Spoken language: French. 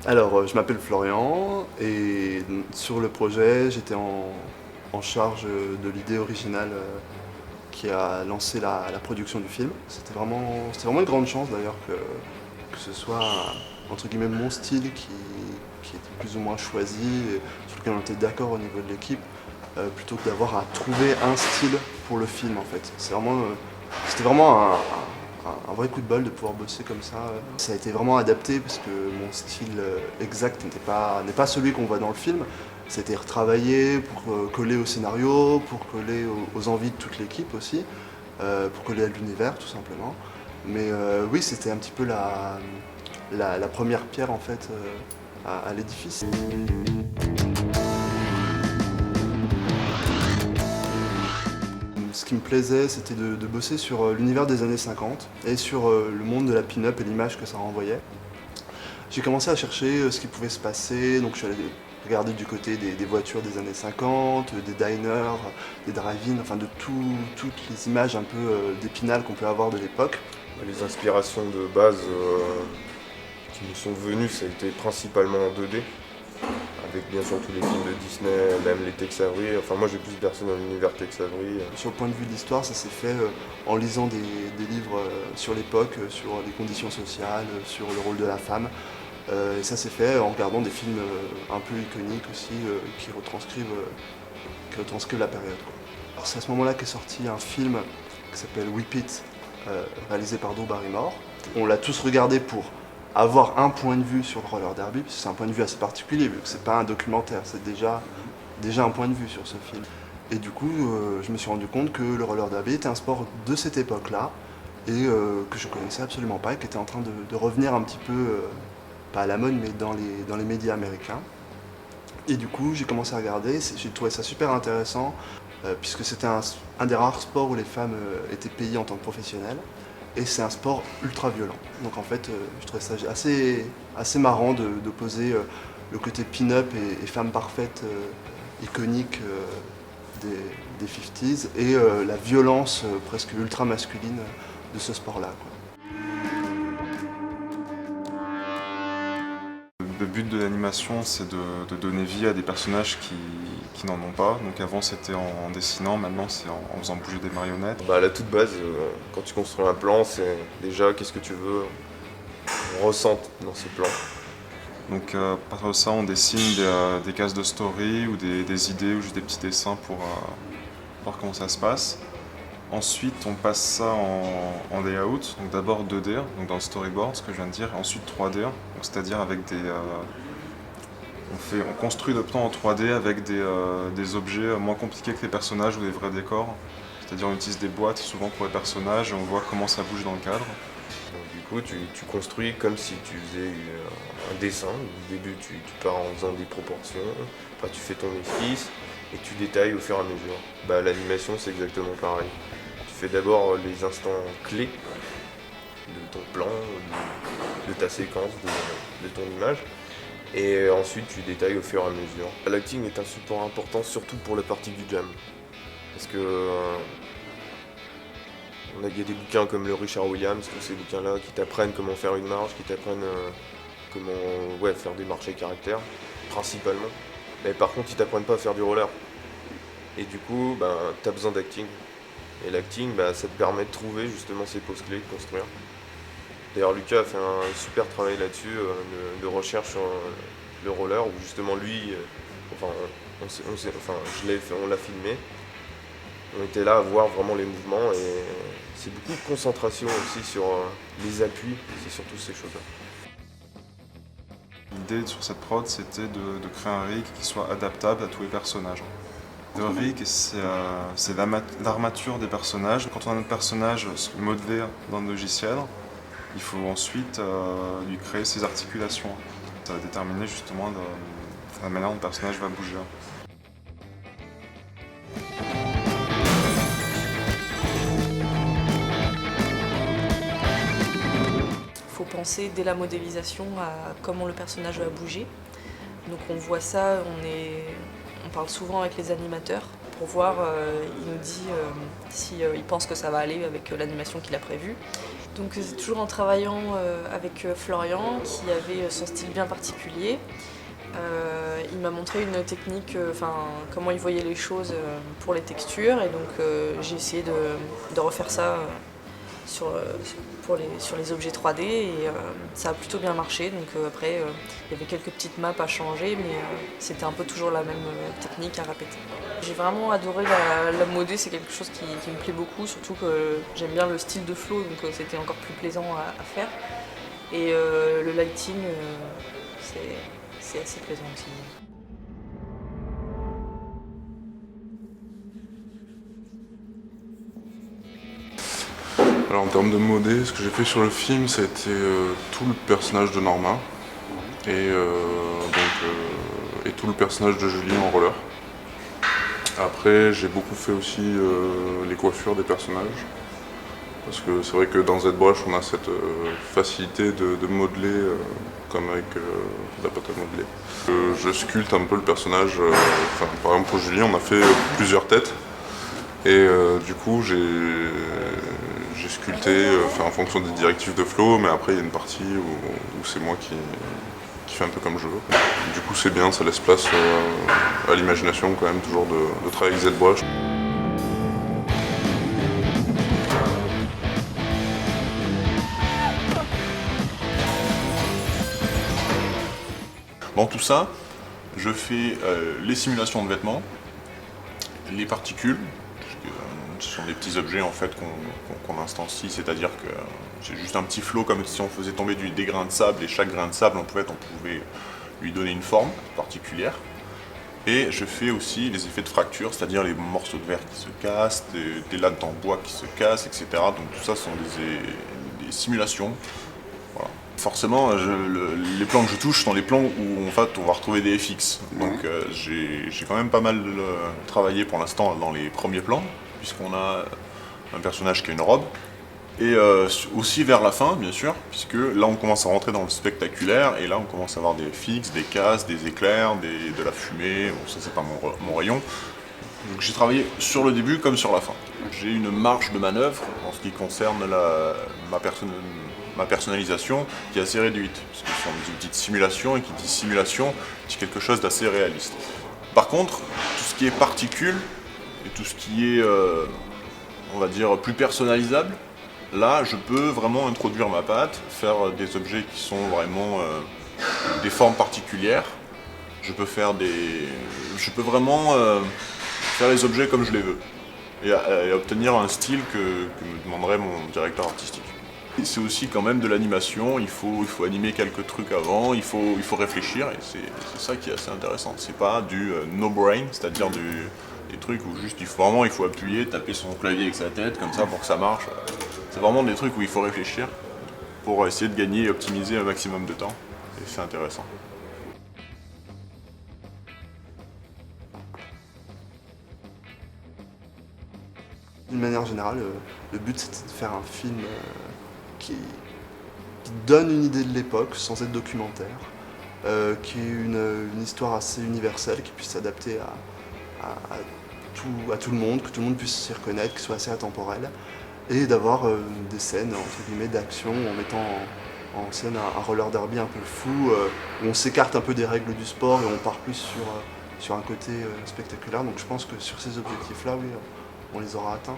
Alors, je m'appelle Florian et sur le projet, j'étais en charge de l'idée originale qui a lancé la production du film. C'était vraiment une grande chance d'ailleurs que ce soit entre guillemets mon style qui était plus ou moins choisi, et sur lequel on était d'accord au niveau de l'équipe, plutôt que d'avoir à trouver un style pour le film en fait. C'était vraiment un vrai coup de bol de pouvoir bosser comme ça. Ça a été vraiment adapté parce que mon style exact n'est pas celui qu'on voit dans le film. Ça a été retravaillé pour coller au scénario, pour coller aux envies de toute l'équipe aussi, pour coller à l'univers tout simplement. Mais oui, c'était un petit peu la première pierre en fait à l'édifice. Ce qui me plaisait, c'était de bosser sur l'univers des années 50 et sur le monde de la pin-up et l'image que ça renvoyait. J'ai commencé à chercher ce qui pouvait se passer, donc je suis allé regarder du côté des voitures des années 50, des diners, des drive-in, enfin de toutes les images un peu d'épinal qu'on peut avoir de l'époque. Les inspirations de base qui nous sont venues, ça a été principalement en 2D, avec bien sûr tous les films de Disney, même les Tex Avery. Enfin, moi j'ai plus bercé dans l'univers Tex Avery. Sur le point de vue de l'histoire, ça s'est fait en lisant des livres sur l'époque, sur les conditions sociales, sur le rôle de la femme. Et ça s'est fait en regardant des films un peu iconiques aussi qui retranscrivent la période, quoi. Alors c'est à ce moment-là qu'est sorti un film qui s'appelle Whip It, réalisé par Drew Barrymore. On l'a tous regardé pour avoir un point de vue sur le roller derby, parce que c'est un point de vue assez particulier, vu que c'est pas un documentaire, c'est déjà un point de vue sur ce film. Et du coup, je me suis rendu compte que le roller derby était un sport de cette époque-là, et que je connaissais absolument pas, et qui était en train de revenir un petit peu, pas à la mode, mais dans les médias américains. Et du coup, j'ai commencé à regarder, j'ai trouvé ça super intéressant, puisque c'était un des rares sports où les femmes étaient payées en tant que professionnelles, et c'est un sport ultra violent. Donc en fait, je trouvais ça assez marrant d'opposer le côté pin-up et femme parfaite iconique des 50s et la violence presque ultra masculine de ce sport-là, quoi. Le but de l'animation, c'est de donner vie à des personnages qui n'en ont pas. Donc avant c'était en dessinant, maintenant c'est en faisant bouger des marionnettes. Bah, à la toute base, quand tu construis un plan, c'est déjà qu'est-ce que tu veux ressentir dans ce plan. Donc à partir de ça, on dessine des cases de story ou des idées ou juste des petits dessins pour voir comment ça se passe. Ensuite, on passe ça en layout, donc d'abord 2D, donc dans le storyboard, ce que je viens de dire, et ensuite 3D, donc c'est-à-dire avec on construit le plan en 3D avec des objets moins compliqués que les personnages ou des vrais décors. C'est-à-dire on utilise des boîtes souvent pour les personnages et on voit comment ça bouge dans le cadre. Donc, du coup, tu construis comme si tu faisais un dessin. Au début, tu pars en faisant des proportions, après tu fais ton esquisse et tu détailles au fur et à mesure. Bah, l'animation, c'est exactement pareil. Tu fais d'abord les instants clés de ton plan, de ta séquence, de ton image. Et ensuite, tu détailles au fur et à mesure. L'acting est un support important, surtout pour la partie du jam. Parce que il y a des bouquins comme le Richard Williams, tous ces bouquins-là, qui t'apprennent comment faire une marche, qui t'apprennent comment faire des marches à caractère, principalement. Mais par contre, ils t'apprennent pas à faire du roller. Et du coup, tu as besoin d'acting. Et l'acting, ça te permet de trouver justement ces poses clés, de construire. D'ailleurs, Lucas a fait un super travail là-dessus, de recherche sur le roller, où justement lui, on l'a filmé. On était là à voir vraiment les mouvements et c'est beaucoup de concentration aussi sur les appuis, c'est surtout ces choses-là. L'idée sur cette prod, c'était de créer un rig qui soit adaptable à tous les personnages. Le rig, c'est l'armature des personnages. Quand on a notre personnage modelé dans le logiciel, il faut ensuite lui créer ses articulations. Ça va déterminer justement la manière dont le personnage va bouger. Il faut penser dès la modélisation à comment le personnage va bouger. Donc on voit ça, on parle souvent avec les animateurs pour pour voir, il nous dit si il pense que ça va aller avec l'animation qu'il a prévue. Donc c'est toujours en travaillant avec Florian qui avait son style bien particulier. Il m'a montré une technique, comment il voyait les choses pour les textures, et donc j'ai essayé de refaire ça sur les objets 3D, et ça a plutôt bien marché. Donc après il y avait quelques petites maps à changer, mais c'était un peu toujours la même technique à répéter. J'ai vraiment adoré la modé, c'est quelque chose qui me plaît beaucoup, surtout que j'aime bien le style de Flo, donc c'était encore plus plaisant à faire. Et le lighting, c'est assez plaisant aussi. Alors en termes de modé, ce que j'ai fait sur le film, ça a été tout le personnage de Norma et tout le personnage de Julie en roller. Après, j'ai beaucoup fait aussi les coiffures des personnages, parce que c'est vrai que dans ZBrush, on a cette facilité de modeler comme avec la pâte à modeler. Je sculpte un peu le personnage, par exemple pour Julie, on a fait plusieurs têtes, et du coup j'ai sculpté en fonction des directives de Flo, mais après il y a une partie où c'est moi qui fait un peu comme je veux. Du coup c'est bien, ça laisse place à l'imagination quand même, toujours de travailler avec ZBrush. Dans tout ça, je fais les simulations de vêtements, les particules. Ce sont des petits objets en fait qu'on instancie, c'est-à-dire que c'est juste un petit flot comme si on faisait tomber des grains de sable, et chaque grain de sable on pouvait lui donner une forme particulière. Et je fais aussi les effets de fracture, c'est-à-dire les morceaux de verre qui se cassent, des lattes en bois qui se cassent, etc. Donc tout ça sont des simulations. Voilà. Forcément, les plans que je touche sont les plans où en fait on va retrouver des FX. Donc j'ai quand même pas mal travaillé pour l'instant dans les premiers plans, puisqu'on a un personnage qui a une robe. Et aussi vers la fin, bien sûr, puisque là on commence à rentrer dans le spectaculaire, et là on commence à avoir des FX, des casses, des éclairs, de la fumée. Bon, ça c'est pas mon rayon. Donc j'ai travaillé sur le début comme sur la fin. J'ai une marge de manœuvre en ce qui concerne ma personnalisation qui est assez réduite, parce que ce sont des outils de simulation, et qui dit simulation, dit quelque chose d'assez réaliste. Par contre, tout ce qui est particules, et tout ce qui est, on va dire, plus personnalisable, là je peux vraiment introduire ma patte, faire des objets qui sont vraiment des formes particulières. Je peux vraiment faire les objets comme je les veux, et obtenir un style que me demanderait mon directeur artistique. C'est aussi quand même de l'animation, il faut animer quelques trucs avant, il faut réfléchir, et c'est ça qui est assez intéressant. C'est pas du no brain, c'est-à-dire des trucs où juste il faut appuyer, taper son clavier avec sa tête comme ça pour que ça marche. C'est vraiment des trucs où il faut réfléchir pour essayer de gagner et optimiser un maximum de temps, et c'est intéressant. D'une manière générale, le but c'était de faire un film qui donne une idée de l'époque sans être documentaire, qui est une histoire assez universelle, qui puisse s'adapter à tout le monde, que tout le monde puisse s'y reconnaître, qui soit assez intemporel, et d'avoir des scènes entre guillemets d'action en mettant en scène un roller derby un peu fou, où on s'écarte un peu des règles du sport et on part plus sur un côté spectaculaire. Donc je pense que sur ces objectifs-là, oui, on les aura atteints.